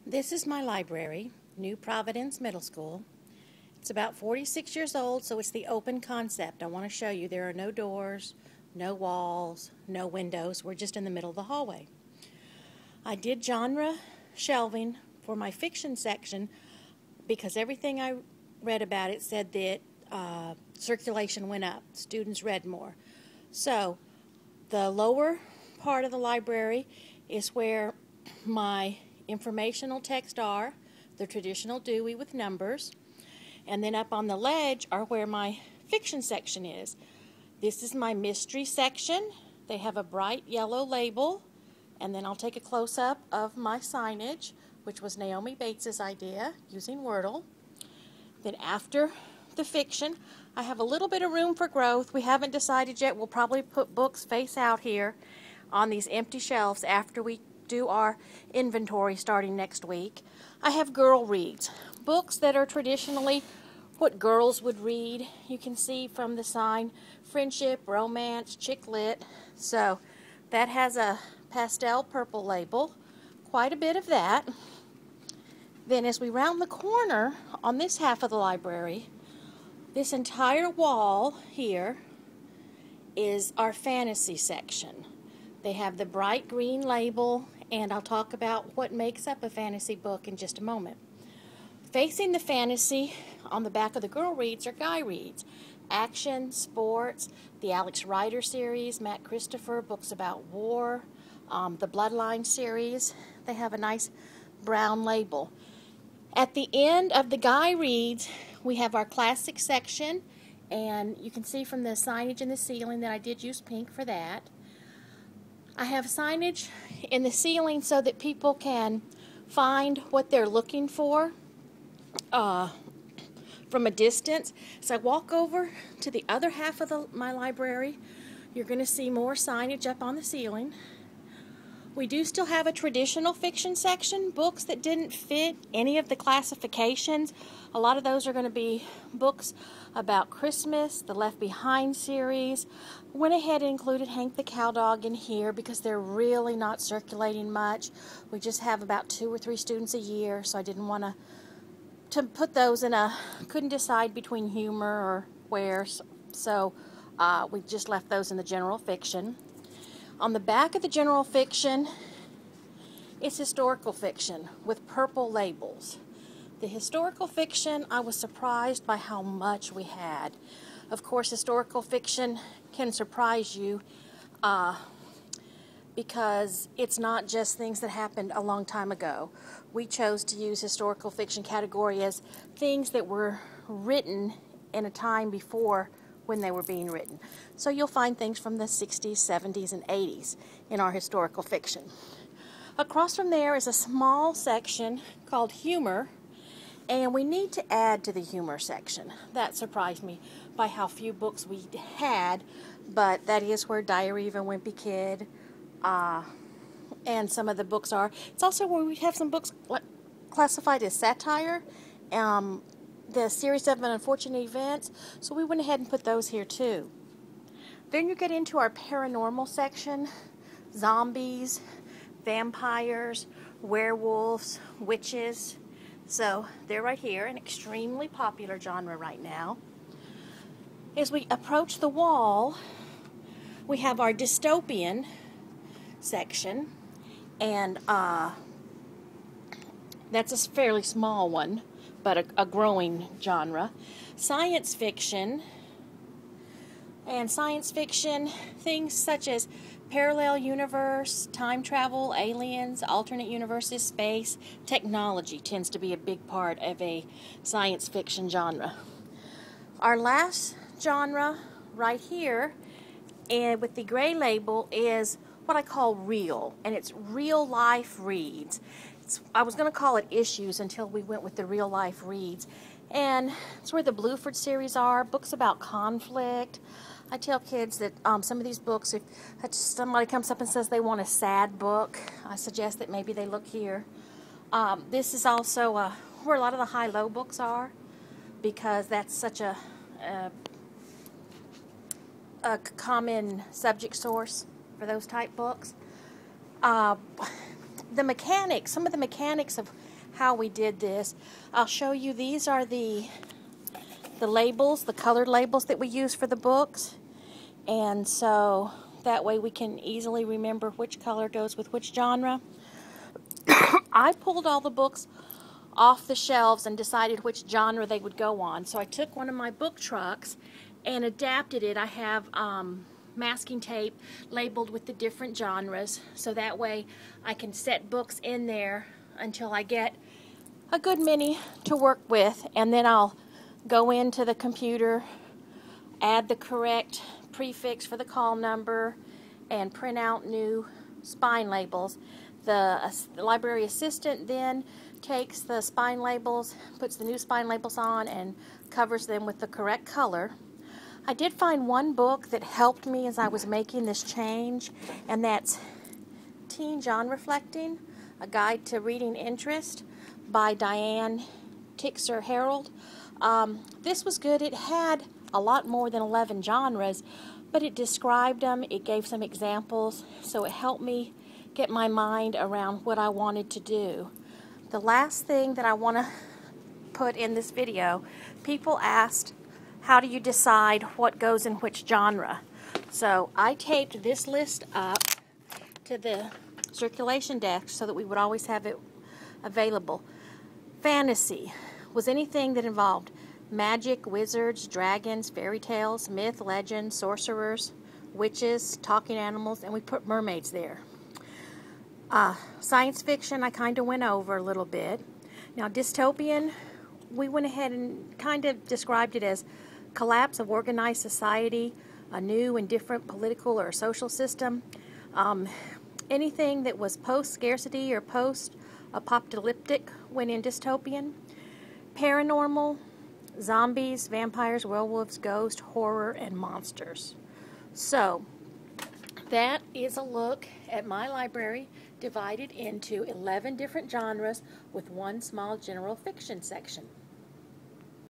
This is my library, New Providence Middle School. It's about 46 years old, so it's the open concept. I want to show you there are no doors, no walls, no windows. We're just in the middle of the hallway. I did genre shelving for my fiction section because everything I read about it said that circulation went up. Students read more. So the lower part of the library is where my informational text are, the traditional Dewey with numbers, and then up on the ledge are where my fiction section is. This is my mystery section. They have a bright yellow label, and then I'll take a close-up of my signage, which was Naomi Bates's idea, using Wordle. Then after the fiction, I have a little bit of room for growth. We haven't decided yet. We'll probably put books face out here on these empty shelves after we do our inventory starting next week. I have girl reads, books that are traditionally what girls would read. You can see from the sign, friendship, romance, chick lit. So that has a pastel purple label, quite a bit of that. Then as we round the corner on this half of the library, this entire wall here is our fantasy section. They have the bright green label, and I'll talk about what makes up a fantasy book in just a moment. Facing the fantasy on the back of the girl reads are guy reads. Action, sports, the Alex Rider series, Matt Christopher, books about war, the Bloodline series. They have a nice brown label. At the end of the guy reads, we have our classic section, and you can see from the signage in the ceiling that I did use pink for that. I have signage in the ceiling so that people can find what they're looking for from a distance. As I walk over to the other half of my library, you're going to see more signage up on the ceiling. We do still have a traditional fiction section, books that didn't fit any of the classifications. A lot of those are going to be books about Christmas, the Left Behind series. Went ahead and included Hank the Cowdog in here because they're really not circulating much. We just have about 2 or 3 students a year, so I didn't want to put those in couldn't decide between humor or where, so we just left those in the general fiction. On the back of the general fiction is historical fiction with purple labels. The historical fiction, I was surprised by how much we had. Of course, historical fiction can surprise you because it's not just things that happened a long time ago. We chose to use historical fiction category as things that were written in a time before when they were being written. So you'll find things from the 60s, 70s, and 80s in our historical fiction. Across from there is a small section called humor, and we need to add to the humor section. That surprised me by how few books we had, but that is where Diary of a Wimpy Kid and some of the books are. It's also where we have some books classified as satire, the series of unfortunate events, so we went ahead and put those here too. Then you get into our paranormal section, zombies, vampires, werewolves, witches. So they're right here, an extremely popular genre right now. As we approach the wall, we have our dystopian section, and that's a fairly small one, but a growing genre. Science fiction, and science fiction, things such as parallel universe, time travel, aliens, alternate universes, space, technology tends to be a big part of a science fiction genre. Our last genre right here, and with the gray label, is what I call real, and it's real life reads. I was going to call it issues until we went with the real life reads. And it's where the Bluford series are, books about conflict. I tell kids that some of these books, if somebody comes up and says they want a sad book, I suggest that maybe they look here. This is also where a lot of the high-low books are, because that's such a common subject source for those type books. The mechanics, some of the mechanics of how we did this. I'll show you, these are the labels, the colored labels that we use for the books. And so that way we can easily remember which color goes with which genre. I pulled all the books off the shelves and decided which genre they would go on. So I took one of my book trucks and adapted it. I have masking tape labeled with the different genres, so that way I can set books in there until I get a good many to work with, and then I'll go into the computer, add the correct prefix for the call number, and print out new spine labels. The library assistant then takes the spine labels, puts the new spine labels on, and covers them with the correct color. I did find one book that helped me as I was making this change, and that's Teen Genre Reflecting, A Guide to Reading Interest by Diane Tixer Harold. This was good. It had a lot more than 11 genres, but it described them, it gave some examples, so it helped me get my mind around what I wanted to do. The last thing that I want to put in this video, people asked, how do you decide what goes in which genre? So I taped this list up to the circulation desk so that we would always have it available. Fantasy was anything that involved magic, wizards, dragons, fairy tales, myth, legend, sorcerers, witches, talking animals, and we put mermaids there. Science fiction, I kind of went over a little bit. Now, dystopian, we went ahead and kind of described it as collapse of organized society, a new and different political or social system. Anything that was post-scarcity or post-apocalyptic went in dystopian. Paranormal, zombies, vampires, werewolves, ghosts, horror, and monsters. So, that is a look at my library divided into 11 different genres with one small general fiction section.